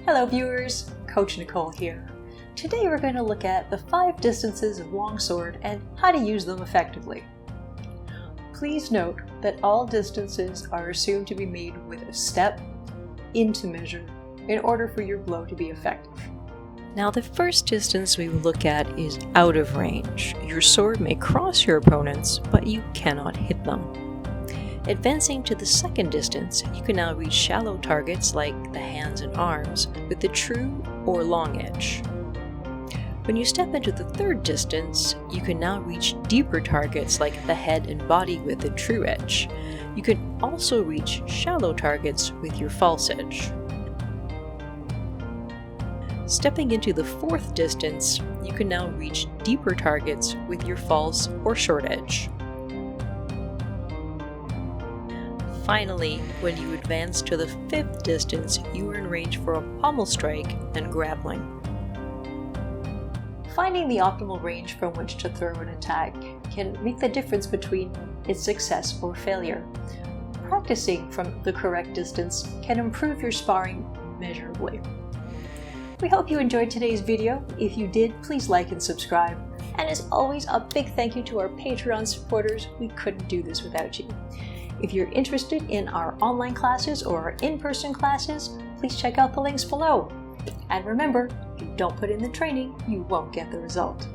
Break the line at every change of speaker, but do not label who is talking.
Hello viewers, Coach Nicole here. Today we're going to look at the 5 distances of Longsword and how to use them effectively. Please note that all distances are assumed to be made with a step into measure in order for your blow to be effective. Now the first distance we will look at is out of range. Your sword may cross your opponents, but you cannot hit them. Advancing to the second distance, you can now reach shallow targets like the hands and arms with the true or long edge. When you step into the third distance, you can now reach deeper targets like the head and body with the true edge. You can also reach shallow targets with your false edge. Stepping into the fourth distance, you can now reach deeper targets with your false or short edge. Finally, when you advance to the fifth distance, you are in range for a pommel strike and grappling. Finding the optimal range from which to throw an attack can make the difference between its success or failure. Practicing from the correct distance can improve your sparring measurably. We hope you enjoyed today's video. If you did, please like and subscribe. And as always, a big thank you to our Patreon supporters. We couldn't do this without you. If you're interested in our online classes or our in-person classes, please check out the links below. And remember, if you don't put in the training, you won't get the result.